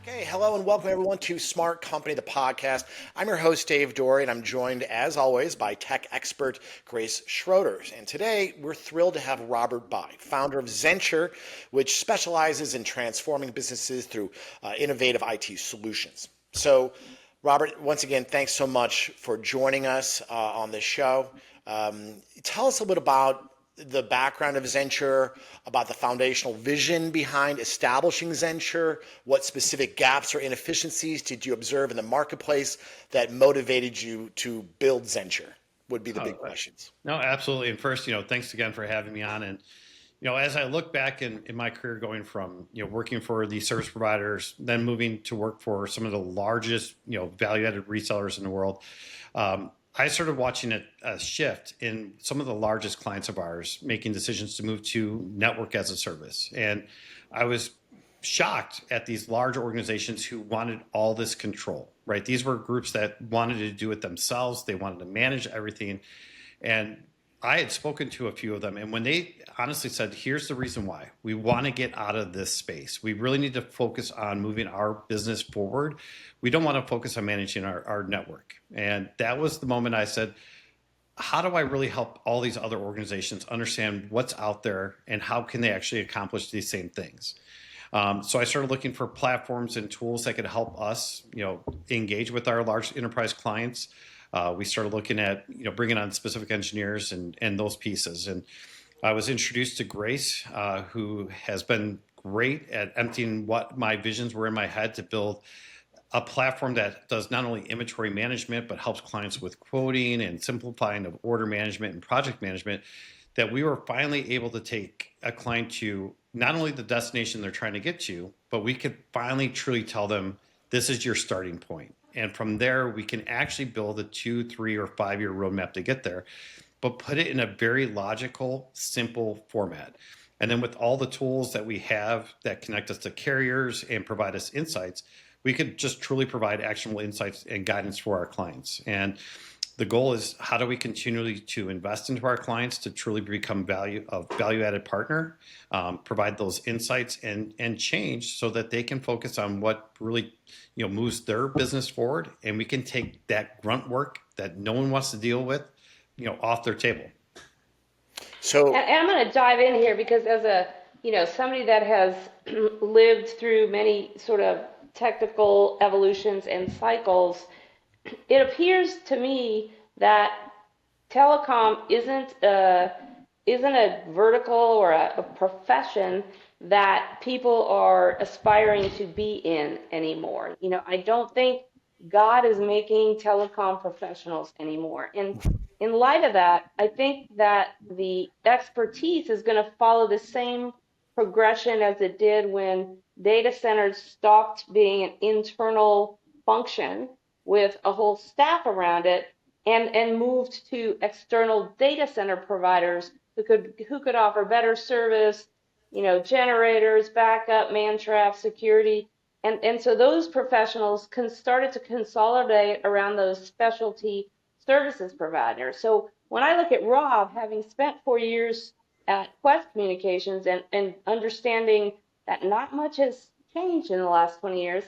Okay, hello and welcome everyone to Smart Company, the podcast. I'm your host, Dave Dorey, and I'm joined, as always, by tech expert Grace Schroeder. And today, we're thrilled to have Robert Bai, founder of Zenture, which specializes in transforming businesses through innovative IT solutions. So, Robert, once again, thanks so much for joining us on this show. Tell us a little bit about the background of Zenture, about the foundational vision behind establishing Zenture, what specific gaps or inefficiencies did you observe in the marketplace that motivated you to build Zenture would be the big questions. No, absolutely. And first, thanks again for having me on. And, as I look back in my career going from, working for the service providers, then moving to work for some of the largest, value-added resellers in the world, I started watching a shift in some of the largest clients of ours making decisions to move to network as a service. And I was shocked at these large organizations who wanted all this control, right? These were groups that wanted to do it themselves. They wanted to manage everything. And I had spoken to a few of them, and when they honestly said, here's the reason why we want to get out of this space, we really need to focus on moving our business forward. We don't want to focus on managing our network. And that was the moment I said, how do I really help all these other organizations understand what's out there and how can they actually accomplish these same things? So I started looking for platforms and tools that could help us, engage with our large enterprise clients. We started looking at, bringing on specific engineers and those pieces. And I was introduced to Grace, who has been great at emptying what my visions were in my head to build a platform that does not only inventory management, but helps clients with quoting and simplifying of order management and project management, that we were finally able to take a client to not only the destination they're trying to get to, but we could finally truly tell them, this is your starting point. And from there, we can actually build a 2, 3, or 5-year roadmap to get there, but put it in a very logical, simple format. And then with all the tools that we have that connect us to carriers and provide us insights, we could just truly provide actionable insights and guidance for our clients. And the goal is, how do we continually to invest into our clients to truly become value-added partner, provide those insights and change so that they can focus on what really moves their business forward, and we can take that grunt work that no one wants to deal with, off their table. So, and I'm going to dive in here because as a somebody that has lived through many sort of technical evolutions and cycles, it appears to me that telecom isn't a vertical or a profession that people are aspiring to be in anymore. I don't think God is making telecom professionals anymore. And in light of that, I think that the expertise is going to follow the same progression as it did when data centers stopped being an internal function with a whole staff around it and moved to external data center providers who could offer better service, generators, backup, man trap, security. And so those professionals started to consolidate around those specialty services providers. So when I look at Rob, having spent 4 years at Quest Communications and understanding that not much has changed in the last 20 years,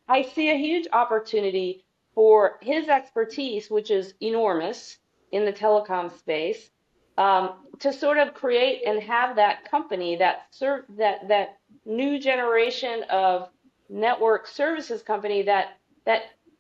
I see a huge opportunity for his expertise, which is enormous in the telecom space, to sort of create and have that company, that new generation of network services company that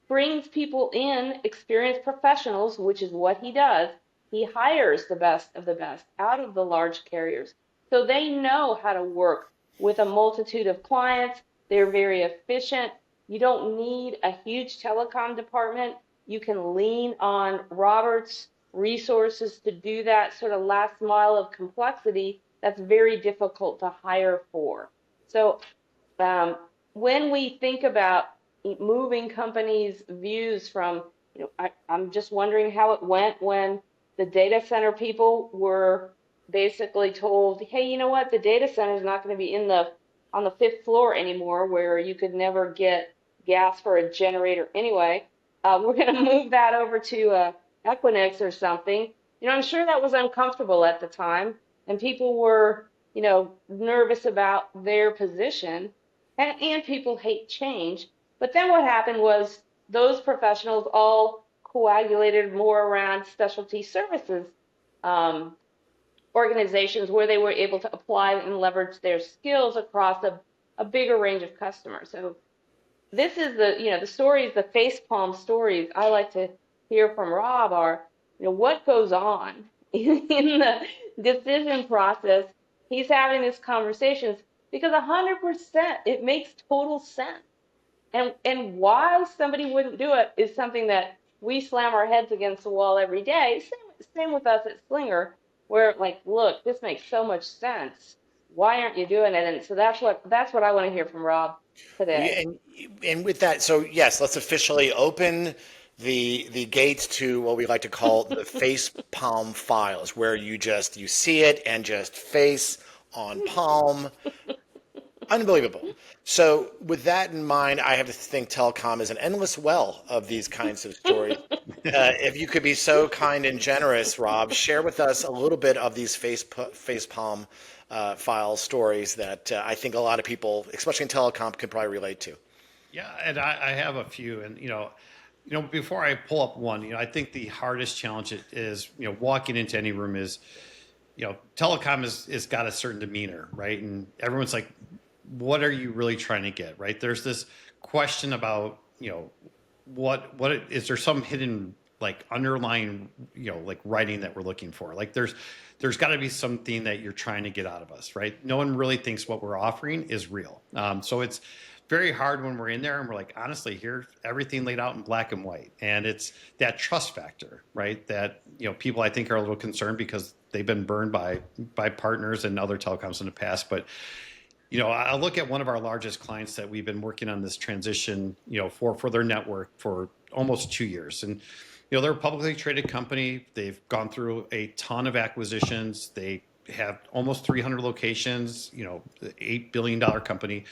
brings people in, experienced professionals, which is what he does. He hires the best of the best out of the large carriers. So they know how to work with a multitude of clients. They're very efficient. You don't need a huge telecom department. You can lean on Robert's resources to do that sort of last mile of complexity that's very difficult to hire for. So when we think about moving companies' views from, I'm just wondering how it went when the data center people were basically told, hey, you know what, the data center is not going to be on the 5th floor anymore, where you could never get gas for a generator anyway. We're going to move that over to Equinix or something. I'm sure that was uncomfortable at the time, and people were, nervous about their position. and people hate change. But then what happened was those professionals all coagulated more around specialty services um, organizations where they were able to apply and leverage their skills across a bigger range of customers. So this is the stories, the face palm stories I like to hear from Rob are, what goes on in the decision process. He's having these conversations because 100% it makes total sense. And why somebody wouldn't do it is something that we slam our heads against the wall every day. Same with us at Slinger, where like, look, this makes so much sense. Why aren't you doing it? And so that's what I want to hear from Rob today. And with that, so yes, let's officially open the gates to what we like to call the face palm files, where you see it and just face on palm. Unbelievable. So, with that in mind, I have to think Telecom is an endless well of these kinds of stories. If you could be so kind and generous, Rob, share with us a little bit of these facepalm file stories that I think a lot of people, especially in telecom, could probably relate to. Yeah, and I have a few, and before I pull up one, I think the hardest challenge is, walking into any room is, telecom is got a certain demeanor, right? And everyone's like, what are you really trying to get, right? There's this question about, what is there some hidden like underlying, like writing that we're looking for? Like there's got to be something that you're trying to get out of us, right? No one really thinks what we're offering is real. So it's very hard when we're in there and we're like, honestly, here's everything laid out in black and white. And it's that trust factor, right? That, people I think are a little concerned because they've been burned by partners and other telecoms in the past. But I look at one of our largest clients that we've been working on this transition, for their network for almost 2 years. And, they're a publicly traded company. They've gone through a ton of acquisitions. They have almost 300 locations, $8 billion company.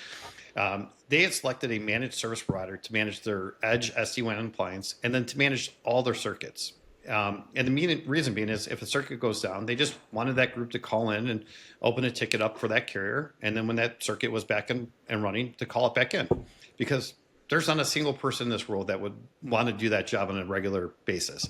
They had selected a managed service provider to manage their edge SD-WAN appliance and then to manage all their circuits. And the main reason being is if a circuit goes down, they just wanted that group to call in and open a ticket up for that carrier. And then when that circuit was back and running, to call it back in. Because there's not a single person in this world that would want to do that job on a regular basis.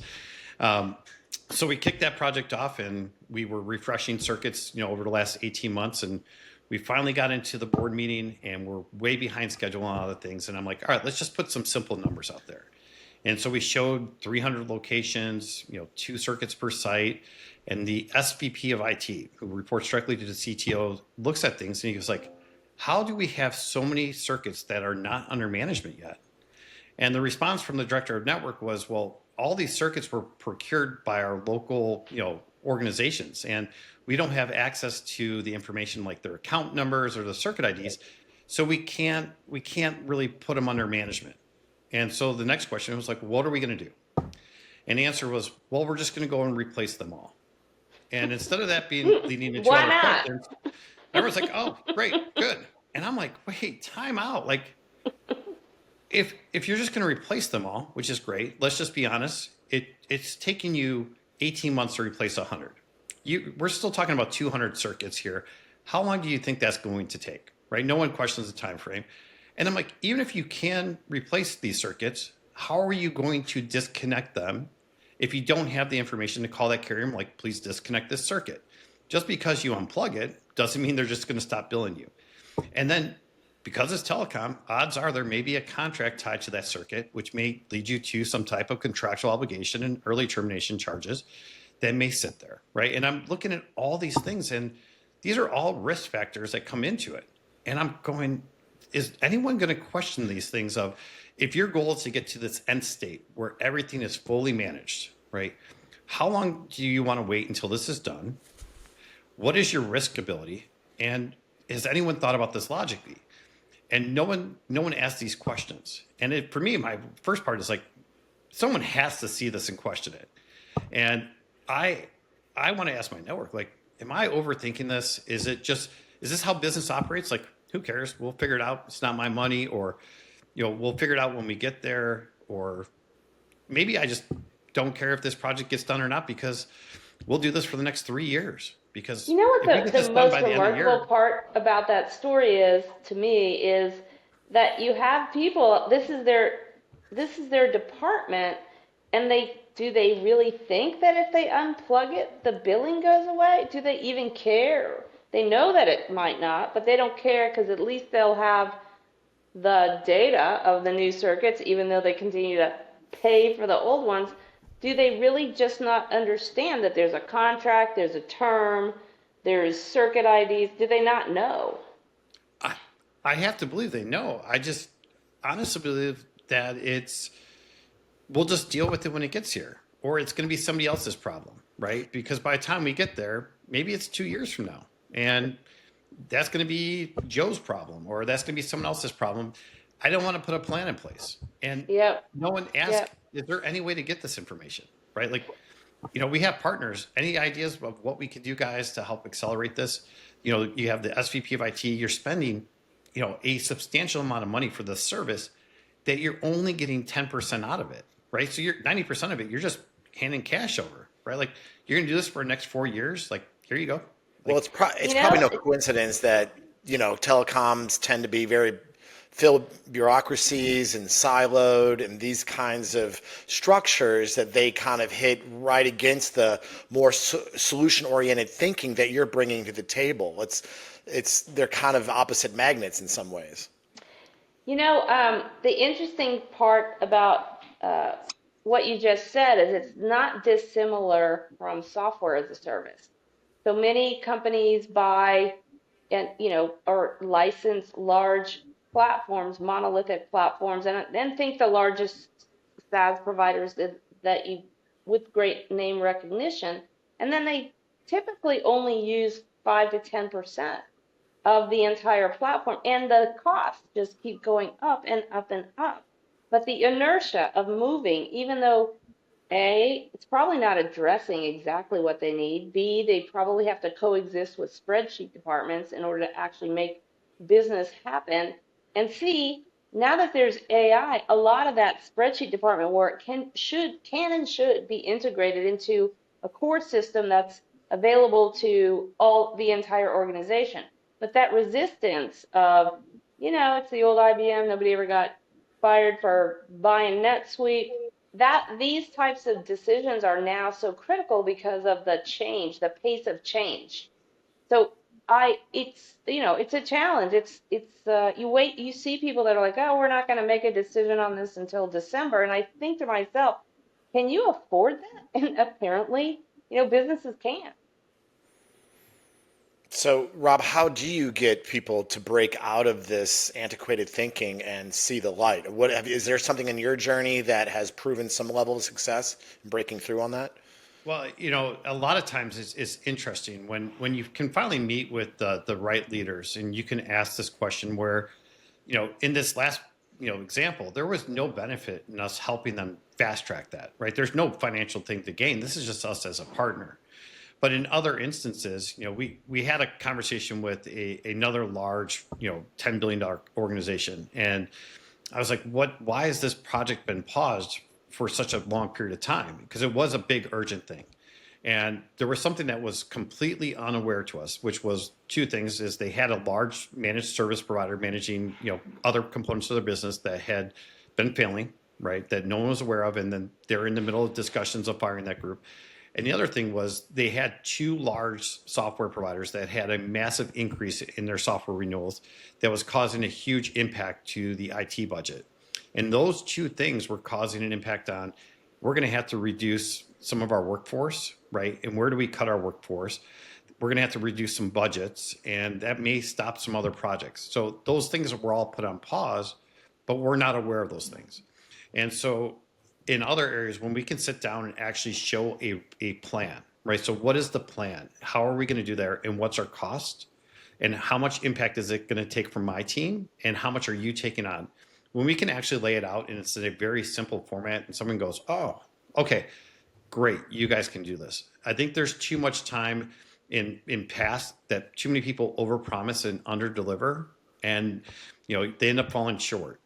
So we kicked that project off and we were refreshing circuits, over the last 18 months. And we finally got into the board meeting and we're way behind schedule on other things. And I'm like, all right, let's just put some simple numbers out there. And so we showed 300 locations, 2 circuits per site. And the SVP of IT, who reports directly to the CTO, looks at things and he goes like, how do we have so many circuits that are not under management yet? And the response from the director of network was, well, all these circuits were procured by our local, organizations. And we don't have access to the information like their account numbers or the circuit IDs. So we can't really put them under management. And so the next question was like, what are we going to do? And the answer was, well, we're just going to go and replace them all. And instead of that being leading into other questions, everyone's like, oh, great, good. And I'm like, wait, time out. Like, if you're just going to replace them all, which is great, let's just be honest, it's taking you 18 months to replace 100. We're still talking about 200 circuits here. How long do you think that's going to take, right? No one questions the time frame. And I'm like, even if you can replace these circuits, how are you going to disconnect them if you don't have the information to call that carrier and like, please disconnect this circuit? Just because you unplug it doesn't mean they're just going to stop billing you. And then because it's telecom, odds are there may be a contract tied to that circuit, which may lead you to some type of contractual obligation and early termination charges that may sit there, right? And I'm looking at all these things, and these are all risk factors that come into it. And I'm going, is anyone going to question these things of, if your goal is to get to this end state where everything is fully managed, right? How long do you want to wait until this is done? What is your risk ability? And has anyone thought about this logically? And no one asked these questions. And for me, my first part is like, someone has to see this and question it. And I want to ask my network, like, am I overthinking this? Is this how business operates? Like, who cares? We'll figure it out. It's not my money, or, we'll figure it out when we get there. Or maybe I just don't care if this project gets done or not, because we'll do this for the next 3 years. Because what the most remarkable part about that story is, to me, is that you have people, this is their department, and do they really think that if they unplug it, the billing goes away? Do they even care? They know that it might not, but they don't care because at least they'll have the data of the new circuits, even though they continue to pay for the old ones. Do they really just not understand that there's a contract, there's a term, there's circuit IDs? Do they not know? I, I have to believe they know. I just honestly believe that we'll just deal with it when it gets here, or it's going to be somebody else's problem, right? Because by the time we get there, maybe it's 2 years from now, and that's going to be Joe's problem, or that's going to be someone else's problem. I don't want to put a plan in place, and Yep, no one asked, yep. is there any way to get this information, right? Like, we have partners. Any ideas of what we could do, guys, to help accelerate this? You have the SVP of IT. You're spending, a substantial amount of money for the service that you're only getting 10% out of it, right? So you're 90% of it, you're just handing cash over, right? Like, you're going to do this for the next 4 years. Like, here you go. Well, Like, it's You probably know, no coincidence that, telecoms tend to be very filled bureaucracies and siloed and these kinds of structures that they kind of hit right against the more solution oriented thinking that you're bringing to the table. They're kind of opposite magnets in some ways. the interesting part about what you just said is it's not dissimilar from software as a service. So many companies buy and or license large platforms, monolithic platforms, and then think the largest SaaS providers that you with great name recognition, and then they typically only use 5 to 10% of the entire platform, and the costs just keep going up and up and up. But the inertia of moving, even though it's probably not addressing exactly what they need. B, they probably have to coexist with spreadsheet departments in order to actually make business happen. And C, now that there's AI, a lot of that spreadsheet department work can and should be integrated into a core system that's available to the entire organization. But that resistance of, it's the old IBM, nobody ever got fired for buying NetSuite, that these types of decisions are now so critical because of the change, the pace of change. So it's a challenge. You see people that are like, oh, we're not going to make a decision on this until December, and I think to myself, can you afford that? And apparently, businesses can't. So, Rob, how do you get people to break out of this antiquated thinking and see the light? Is there something in your journey that has proven some level of success in breaking through on that? well, a lot of times it's interesting when you can finally meet with the right leaders, and you can ask this question where, in this last, example, there was no benefit in us helping them fast track that, right? There's no financial thing to gain. This is just us as a partner. But in other instances, we had a conversation with another large, $10 billion organization, and I was like, why has this project been paused for such a long period of time? Because it was a big urgent thing. And there was something that was completely unaware to us, which was two things: is they had a large managed service provider managing, other components of their business that had been failing, right? That no one was aware of. And then they're in the middle of discussions of firing that group. And the other thing was they had two large software providers that had a massive increase in their software renewals that was causing a huge impact to the IT budget. And those two things were causing an impact on, we're going to have to reduce some of our workforce, right? And where do we cut our workforce? We're going to have to reduce some budgets, and that may stop some other projects. So those things were all put on pause, but we're not aware of those things. And so in other areas, when we can sit down and actually show a plan, right? So what is the plan? How are we going to do that? And what's our cost? And how much impact is it going to take from my team? And how much are you taking on? When we can actually lay it out and it's in a very simple format, and someone goes, oh, okay, great, you guys can do this. I think there's too much time in past that too many people overpromise and underdeliver, and they end up falling short.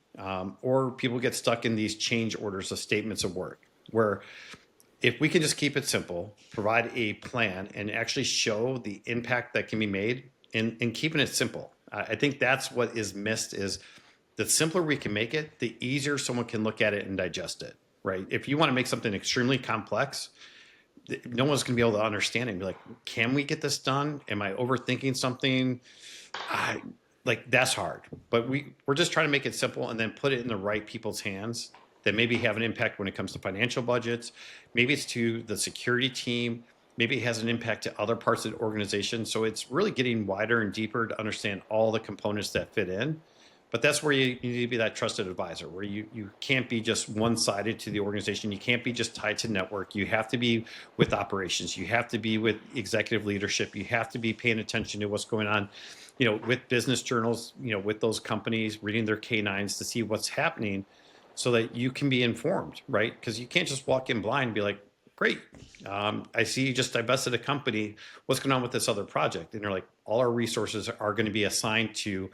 Or people get stuck in these change orders of statements of work, where if we can just keep it simple, provide a plan, and actually show the impact that can be made in keeping it simple. I think that's what is missed, is the simpler we can make it, the easier someone can look at it and digest it, right? If you want to make something extremely complex, no one's going to be able to understand it and be like, can we get this done? Am I overthinking something? Like that's hard, but we're just trying to make it simple and then put it in the right people's hands that maybe have an impact when it comes to financial budgets. Maybe it's to the security team. Maybe it has an impact to other parts of the organization. So it's really getting wider and deeper to understand all the components that fit in. But that's where you need to be that trusted advisor, where you can't be just one-sided to the organization. You can't be just tied to network. You have to be with operations. You have to be with executive leadership. You have to be paying attention to what's going on, with business journals, with those companies, reading their K9s to see what's happening so that you can be informed, right? Because you can't just walk in blind and be like, great, I see you just divested a company. What's going on with this other project? And they're like, all our resources are going to be assigned to,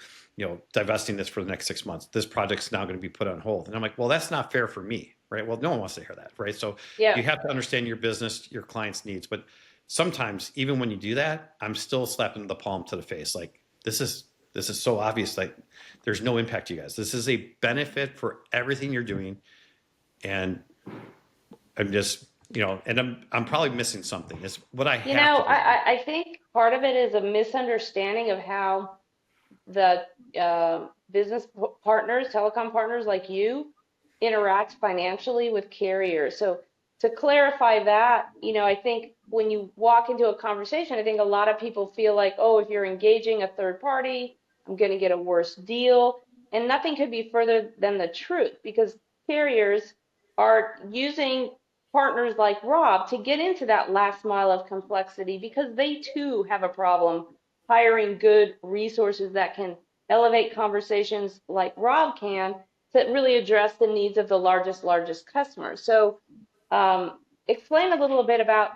divesting this for the next 6 months. This project's now going to be put on hold. And I'm like, well, that's not fair for me, right? Well, no one wants to hear that, right? So you have to understand your business, your clients' needs. But sometimes, even when you do that, I'm still slapping the palm to the face. Like, this is so obvious. Like, there's no impact to you guys. This is a benefit for everything you're doing. And I'm just, and I'm probably missing something. It's what I have to do. I think part of it is a misunderstanding of how the business partners, telecom partners like you, interact financially with carriers. So to clarify that, I think when you walk into a conversation, I think a lot of people feel like, oh, if you're engaging a third party, I'm going to get a worse deal. And nothing could be further than the truth, because carriers are using partners like Rob to get into that last mile of complexity, because they too have a problem hiring good resources that can elevate conversations like Rob can, to really address the needs of the largest customers. So explain a little bit about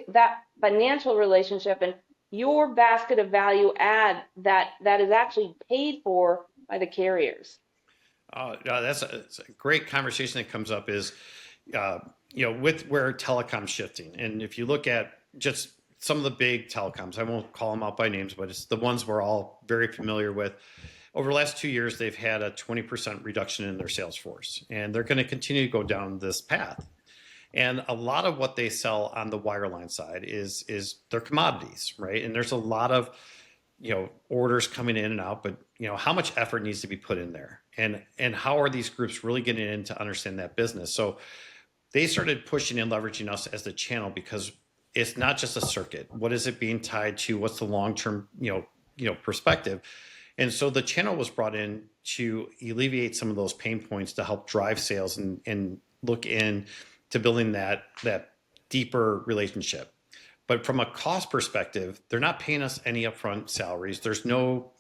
that financial relationship and your basket of value add that is actually paid for by the carriers. That's a great conversation that comes up is, with where telecom's shifting. And if you look at just some of the big telecoms, I won't call them out by names, but it's the ones we're all very familiar with. Over the last 2 years, they've had a 20% reduction in their sales force, and they're going to continue to go down this path. And a lot of what they sell on the wireline side is their commodities, right? And there's a lot of, orders coming in and out, but how much effort needs to be put in there, and how are these groups really getting in to understand that business? So they started pushing and leveraging us as the channel, because it's not just a circuit. What is it being tied to? What's the long-term, perspective? And so the channel was brought in to alleviate some of those pain points to help drive sales and look in to building that deeper relationship. But from a cost perspective, they're not paying us any upfront salaries. There's no,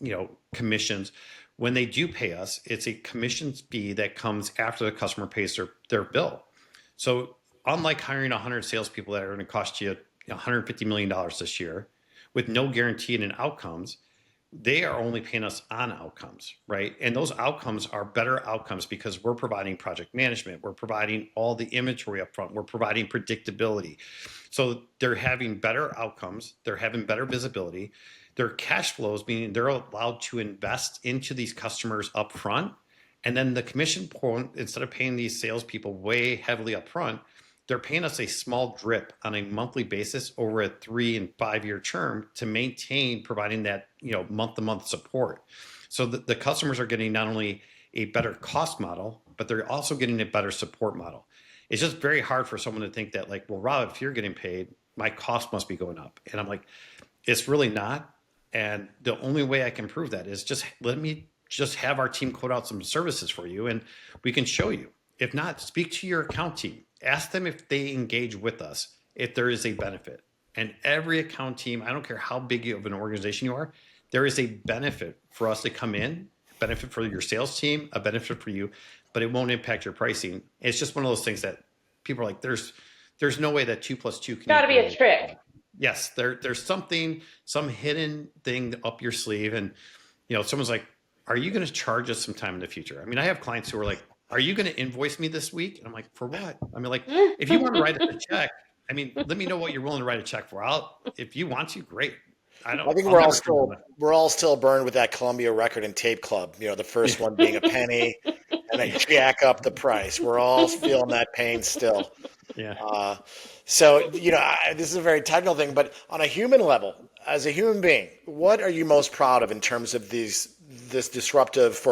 commissions. When they do pay us, it's a commission fee that comes after the customer pays their bill. So unlike hiring 100 salespeople that are going to cost you $150 million this year with no guarantee in outcomes, they are only paying us on outcomes, right? And those outcomes are better outcomes because we're providing project management. We're providing all the inventory up front. We're providing predictability. So they're having better outcomes. They're having better visibility. Their cash flows, meaning they're allowed to invest into these customers up front. And then the commission point, instead of paying these salespeople way heavily up front, they're paying us a small drip on a monthly basis over a 3 and 5 year term to maintain providing that month-to-month support. So the customers are getting not only a better cost model, but they're also getting a better support model. It's just very hard for someone to think that, like, well, Rob, if you're getting paid, my cost must be going up. And I'm like, it's really not. And the only way I can prove that is just let me just have our team quote out some services for you and we can show you. If not, speak to your account team. Ask them if they engage with us, if there is a benefit. And every account team, I don't care how big of an organization you are, there is a benefit for us to come in, a benefit for your sales team, a benefit for you, but it won't impact your pricing. It's just one of those things that people are like, there's no way that 2 + 2 can. Got to be a trick. Yes, there's something, some hidden thing up your sleeve. And, someone's like, are you going to charge us some time in the future? I mean, I have clients who are like, are you going to invoice me this week? And I'm like, for what? I mean, like, if you want to write a check, I mean, let me know what you're willing to write a check for. If you want to, great. I don't. I think I'll never condone it. we're all still burned with that Columbia Record and Tape Club. You know, the first one being a penny, and they jack up the price. We're all feeling that pain still. Yeah. Uh, so, this is a very technical thing, but on a human level, as a human being, what are you most proud of in terms of this disruptive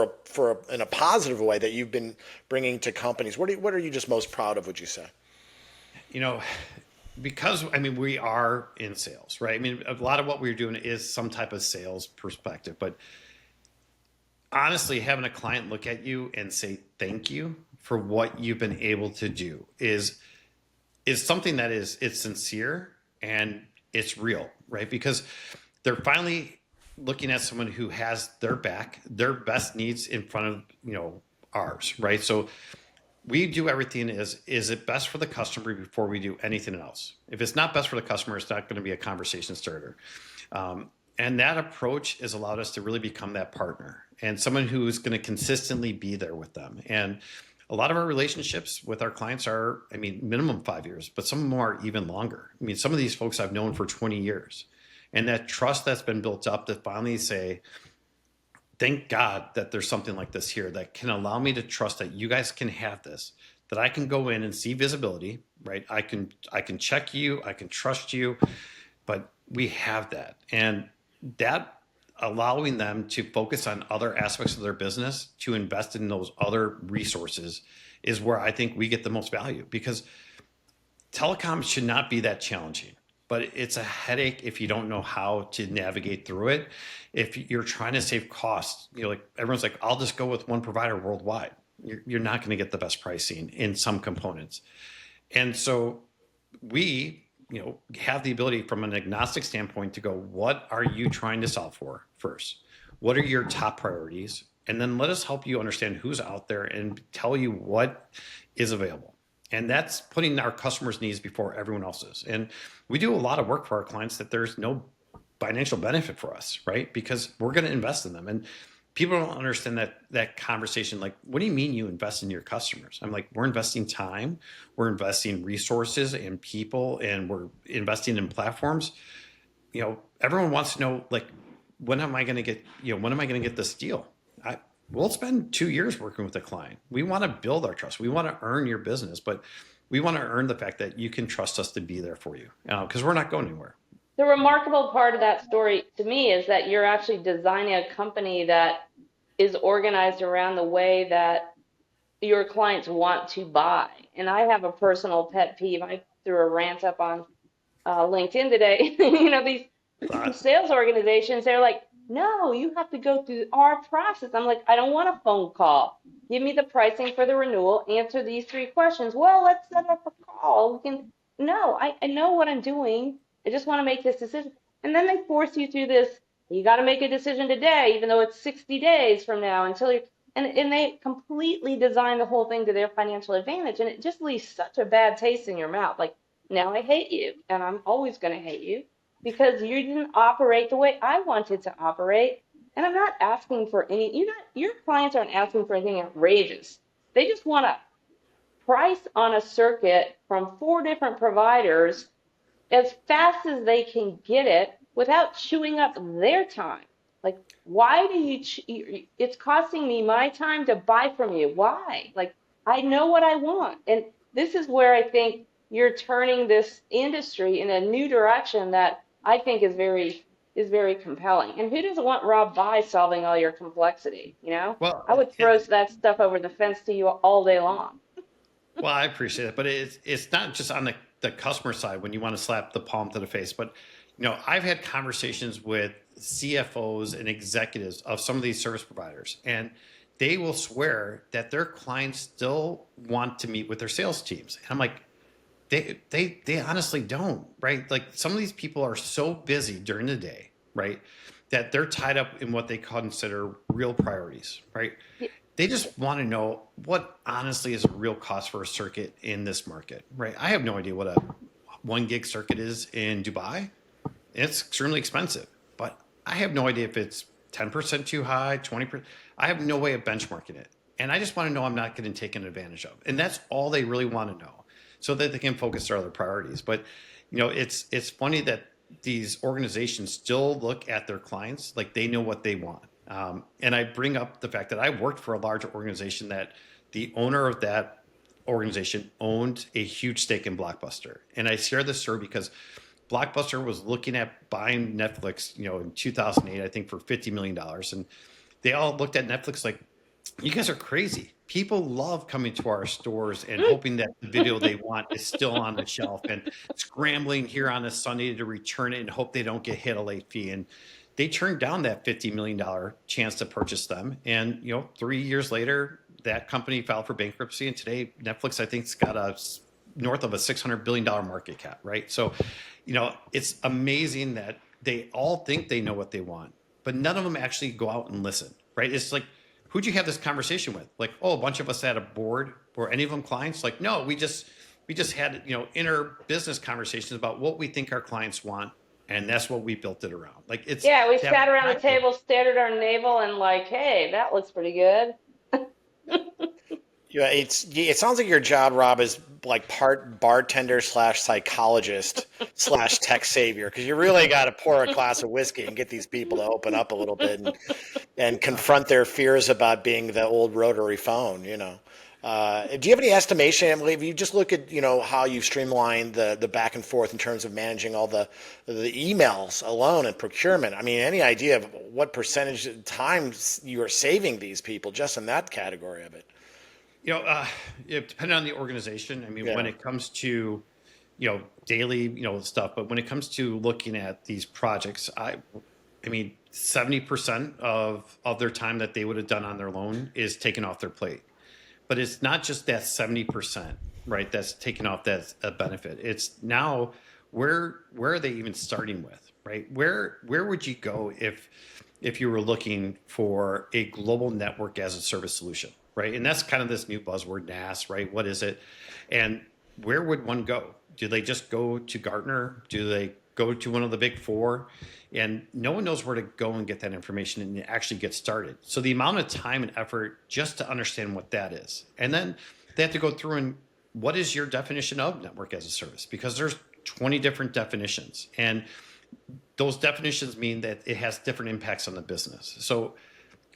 in a positive way that you've been bringing to companies? What are you just most proud of, would you say? You know, because I mean, we are in sales, right? I mean, a lot of what we're doing is some type of sales perspective, but honestly, having a client look at you and say thank you for what you've been able to do is something that it's sincere and it's real, right? Because they're finally looking at someone who has their back, their best needs in front of ours, right? So we do everything is it best for the customer before we do anything else. If it's not best for the customer, it's not going to be a conversation starter. And that approach has allowed us to really become that partner and someone who is going to consistently be there with them. And a lot of our relationships with our clients are, I mean, minimum 5 years, but some of them are even longer. I mean, some of these folks I've known for 20 years. And that trust that's been built up to finally say, thank God that there's something like this here that can allow me to trust that you guys can have this, that I can go in and see visibility, right? I can check you, I can trust you, but we have that. And that allowing them to focus on other aspects of their business, to invest in those other resources is where I think we get the most value, because telecom should not be that challenging, but it's a headache if you don't know how to navigate through it. If you're trying to save costs, like everyone's like, I'll just go with one provider worldwide. You're not going to get the best pricing in some components. And so we, have the ability from an agnostic standpoint to go, what are you trying to solve for first? What are your top priorities? And then let us help you understand who's out there and tell you what is available. And that's putting our customers' needs before everyone else's. And we do a lot of work for our clients that there's no financial benefit for us, right? Because we're going to invest in them. And people don't understand that conversation. Like, what do you mean you invest in your customers? I'm like, we're investing time, we're investing resources and people, and we're investing in platforms. Everyone wants to know, like, when am I going to get this deal? We'll spend 2 years working with a client. We want to build our trust. We want to earn your business, but we want to earn the fact that you can trust us to be there for you, because we're not going anywhere. The remarkable part of that story to me is that you're actually designing a company that is organized around the way that your clients want to buy. And I have a personal pet peeve. I threw a rant up on LinkedIn today. These sales organizations, they're like, no, you have to go through our process. I'm like, I don't want a phone call. Give me the pricing for the renewal. Answer these 3 questions. Well, let's set up a call. No, I know what I'm doing. I just want to make this decision. And then they force you through this. You got to make a decision today, even though it's 60 days from now and they completely design the whole thing to their financial advantage. And it just leaves such a bad taste in your mouth. Like, now I hate you, and I'm always going to hate you because you didn't operate the way I wanted to operate. And I'm not asking for your clients aren't asking for anything outrageous. They just want a price on a circuit from 4 different providers as fast as they can get it without chewing up their time. Like, why do it's costing me my time to buy from you. Why? Like, I know what I want. And this is where I think you're turning this industry in a new direction that I think is very compelling. And who doesn't want Rob By solving all your complexity? Well, I would throw that stuff over the fence to you all day long. Well, I appreciate it, but it's not just on the customer side when you want to slap the palm to the face. But I've had conversations with CFOs and executives of some of these service providers, and they will swear that their clients still want to meet with their sales teams. And I'm like, they honestly don't, right? Like, some of these people are so busy during the day, right, that they're tied up in what they consider real priorities, right? Yeah. They just want to know what honestly is a real cost for a circuit in this market, right? I have no idea what a 1 gig circuit is in Dubai. It's extremely expensive, but I have no idea if it's 10% too high, 20%. I have no way of benchmarking it. And I just want to know I'm not getting taken advantage of. And that's all they really want to know, so that they can focus their other priorities. But it's funny that these organizations still look at their clients like they know what they want. And I bring up the fact that I worked for a large organization that the owner of that organization owned a huge stake in Blockbuster. And I share this story because Blockbuster was looking at buying Netflix, in 2008, I think for $50 million. And they all looked at Netflix like, you guys are crazy. People love coming to our stores and hoping that the video they want is still on the shelf and scrambling here on a Sunday to return it and hope they don't get hit a late fee. And they turned down that $50 million chance to purchase them. And, 3 years later, that company filed for bankruptcy. And today, Netflix, I think, has got north of a $600 billion market cap, right? So, it's amazing that they all think they know what they want, but none of them actually go out and listen, right? It's like, who'd you have this conversation with? Like, a bunch of us at a board. Were any of them clients? Like, no, we just had, inner business conversations about what we think our clients want. And that's what we built it around. Like we sat around the table, stared at our navel and like, hey, that looks pretty good. Yeah, it sounds like your job, Rob, is like part bartender / psychologist / tech savior, because you really got to pour a glass of whiskey and get these people to open up a little bit and confront their fears about being the old rotary phone. Do you have any estimation? If you just look at how you've streamlined the back and forth in terms of managing all the emails alone and procurement. I mean, any idea of what percentage of time you are saving these people just in that category of it? Depending on the organization, I mean, when it comes to, daily, stuff, but when it comes to looking at these projects, I mean, 70% of their time that they would have done on their loan is taken off their plate. But it's not just that 70%, right? That's taken off that's a benefit. It's now where are they even starting with, right? Where would you go if you were looking for a global network as a service solution? Right. And that's kind of this new buzzword, NAS, right? What is it? And where would one go? Do they just go to Gartner? Do they go to one of the big four? And no one knows where to go and get that information and actually get started. So the amount of time and effort just to understand what that is. And then they have to go through and what is your definition of network as a service? Because there's 20 different definitions. And those definitions mean that it has different impacts on the business. So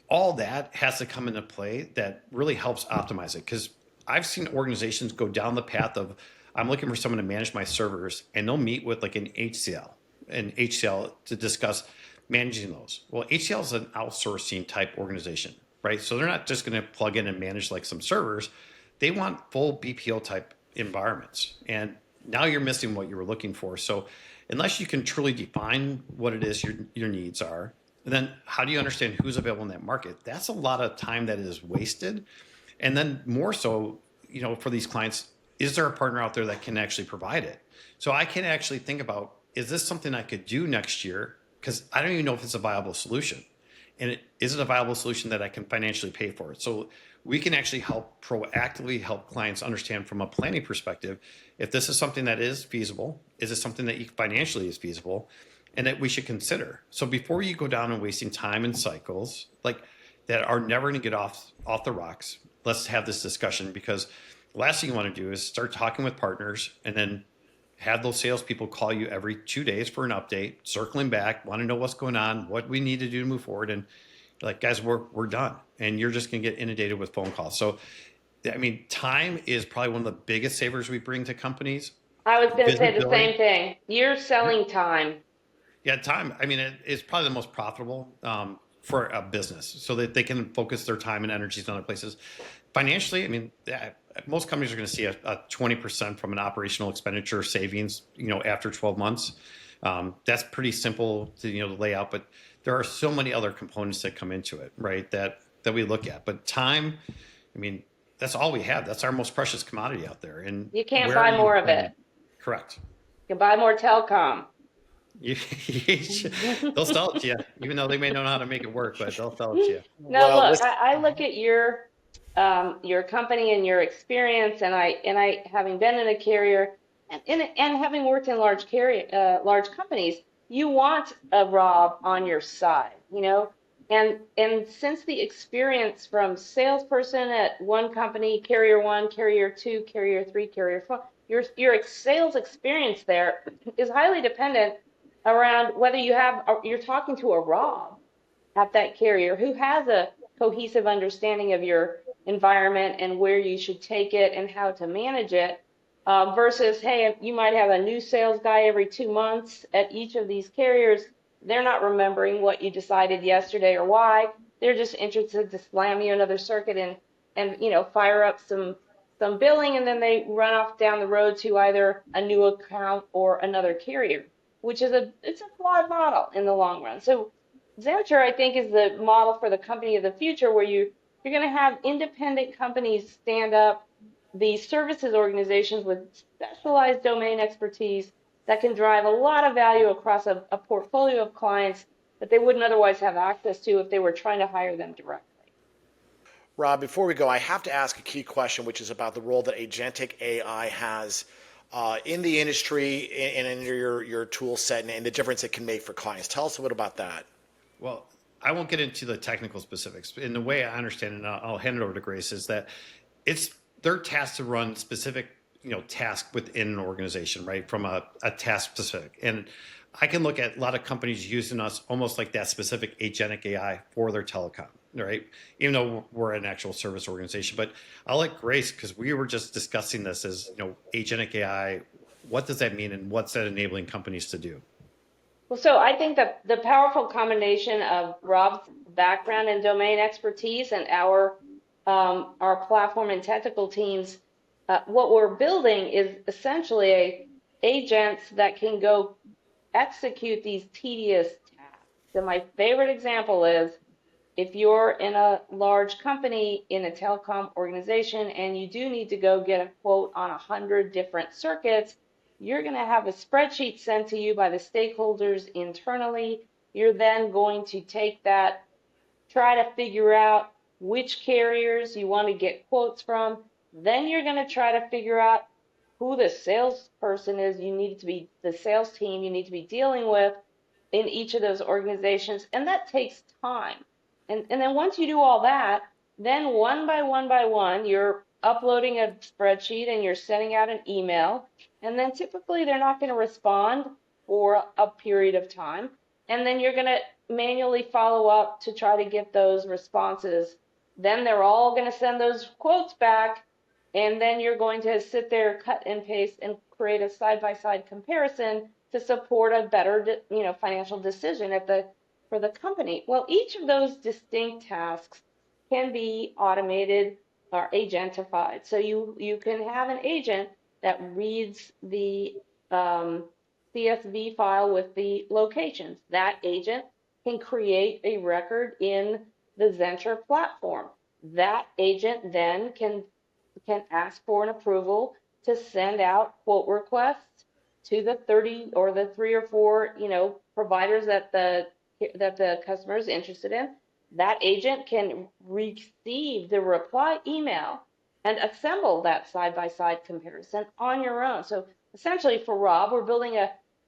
all that has to come into play that really helps optimize it. Because I've seen organizations go down the path of, I'm looking for someone to manage my servers, and they'll meet with like an HCL to discuss managing those. Well, HCL is an outsourcing type organization, right? So they're not just going to plug in and manage like some servers. They want full BPO type environments. And now you're missing what you were looking for. So unless you can truly define what it is your needs are, and then how do you understand who's available in that market? That's a lot of time that is wasted. And then more so, for these clients, is there a partner out there that can actually provide it? So I can actually think about, is this something I could do next year? Because I don't even know if it's a viable solution. And is it a viable solution that I can financially pay for it? So we can actually proactively help clients understand from a planning perspective, if this is something that is feasible, is it something that financially is feasible? And that we should consider. So before you go down and wasting time and cycles like that are never going to get off the rocks, let's have this discussion, because the last thing you want to do is start talking with partners and then have those salespeople call you every 2 days for an update, circling back, want to know what's going on, what we need to do to move forward. And like, guys, we're done. And you're just going to get inundated with phone calls. So, I mean, time is probably one of the biggest savers we bring to companies. I was going to say the same thing. You're selling time. Yeah, time. I mean, it's probably the most profitable for a business, so that they can focus their time and energies on other places. Financially, I mean, most companies are going to see a 20% from an operational expenditure savings, after 12 months. That's pretty simple to lay out, but there are so many other components that come into it, right? That we look at. But time, I mean, that's all we have. That's our most precious commodity out there, and you can't buy more of it. Correct. You can buy more telecom. They'll sell it to you, even though they may not know how to make it work, but they'll sell it to you. No, look, I look at your company and your experience, and I having been in a carrier and having worked in large companies, you want a Rob on your side, and since the experience from salesperson at one company, carrier 1, carrier 2, carrier 3, carrier 4, your sales experience there is highly dependent around whether you're talking to a Rob at that carrier who has a cohesive understanding of your environment and where you should take it and how to manage it, versus, hey, you might have a new sales guy every 2 months at each of these carriers. They're not remembering what you decided yesterday or why. They're just interested to slam you another circuit and fire up some billing, and then they run off down the road to either a new account or another carrier, which is it's a flawed model in the long run. So Zenture, I think, is the model for the company of the future, where you're going to have independent companies stand up these services organizations with specialized domain expertise that can drive a lot of value across a portfolio of clients that they wouldn't otherwise have access to if they were trying to hire them directly. Rob, before we go, I have to ask a key question, which is about the role that Agentic AI has in the industry and in your tool set and the difference it can make for clients. Tell us a bit about that. Well, I won't get into the technical specifics. In the way I understand it, and I'll hand it over to Grace, is that it's their task to run specific, task within an organization, right? From a task specific. And I can look at a lot of companies using us almost like that specific agentic AI for their telecom, right? Even though we're an actual service organization. But I'll let Grace, because we were just discussing this as, agentic AI, what does that mean and what's that enabling companies to do? Well, so I think that the powerful combination of Rob's background and domain expertise and our platform and technical teams, what we're building is essentially agents that can go execute these tedious tasks. And my favorite example is if you're in a large company in a telecom organization and you do need to go get a quote on 100 different circuits, you're going to have a spreadsheet sent to you by the stakeholders internally. You're then going to take that, try to figure out which carriers you want to get quotes from. Then you're going to try to figure out who the salesperson is the sales team you need to be dealing with in each of those organizations. And that takes time. And then once you do all that, then one by one, you're uploading a spreadsheet and you're sending out an email. And then typically they're not going to respond for a period of time. And then you're going to manually follow up to try to get those responses. Then they're all going to send those quotes back. And then you're going to sit there, cut and paste, and create a side-by-side comparison to support a better, financial decision for the company. Well, each of those distinct tasks can be automated or agentified. So you can have an agent that reads the CSV file with the locations. That agent can create a record in the Zenture platform. That agent then can ask for an approval to send out quote requests to the 30 or the 3 or 4, providers that the customer is interested in. That agent can receive the reply email and assemble that side-by-side comparison on your own. So essentially for Rob, we're building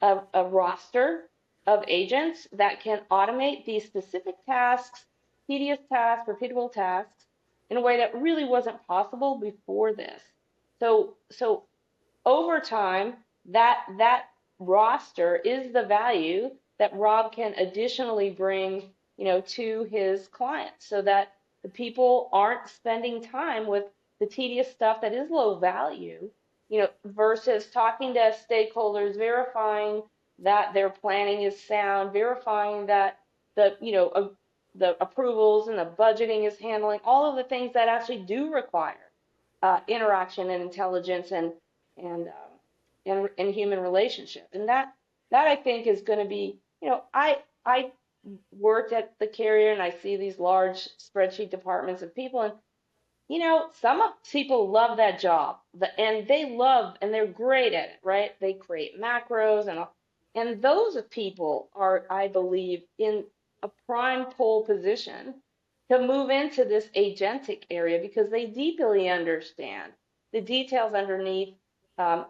a roster of agents that can automate these specific tasks, tedious tasks, repeatable tasks, in a way that really wasn't possible before this. So over time, that roster is the value that Rob can additionally bring, to his clients, so that the people aren't spending time with the tedious stuff that is low value, versus talking to stakeholders, verifying that their planning is sound, verifying that the approvals and the budgeting is handling all of the things that actually do require interaction and intelligence and human relationship. And that I think is going to be, I worked at the carrier and I see these large spreadsheet departments of people, and some people love that job, and they're great at it, right? They create macros and those people are, I believe, in a prime pole position to move into this agentic area because they deeply understand the details underneath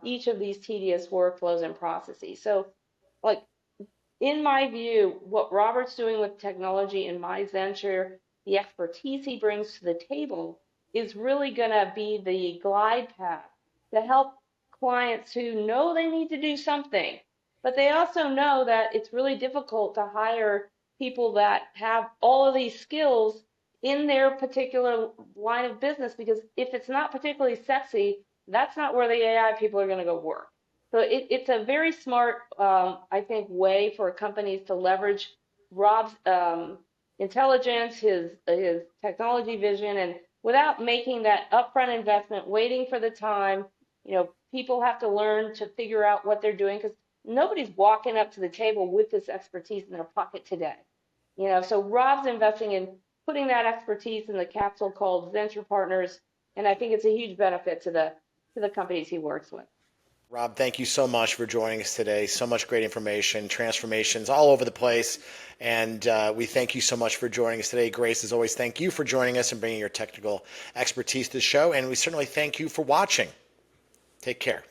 each of these tedious workflows and processes. So, like, in my view, what Robert's doing with technology in my Zenture, the expertise he brings to the table, is really going to be the glide path to help clients who know they need to do something, but they also know that it's really difficult to hire people that have all of these skills in their particular line of business, because if it's not particularly sexy, that's not where the AI people are going to go work. So it's a very smart, I think, way for companies to leverage Rob's intelligence, his technology vision, and without making that upfront investment, waiting for the time. People have to learn to figure out what they're doing, because nobody's walking up to the table with this expertise in their pocket today. So Rob's investing in putting that expertise in the capsule called Zenture Partners, and I think it's a huge benefit to the companies he works with. Rob, thank you so much for joining us today. So much great information, transformations all over the place. And we thank you so much for joining us today. Grace, as always, thank you for joining us and bringing your technical expertise to the show. And we certainly thank you for watching. Take care.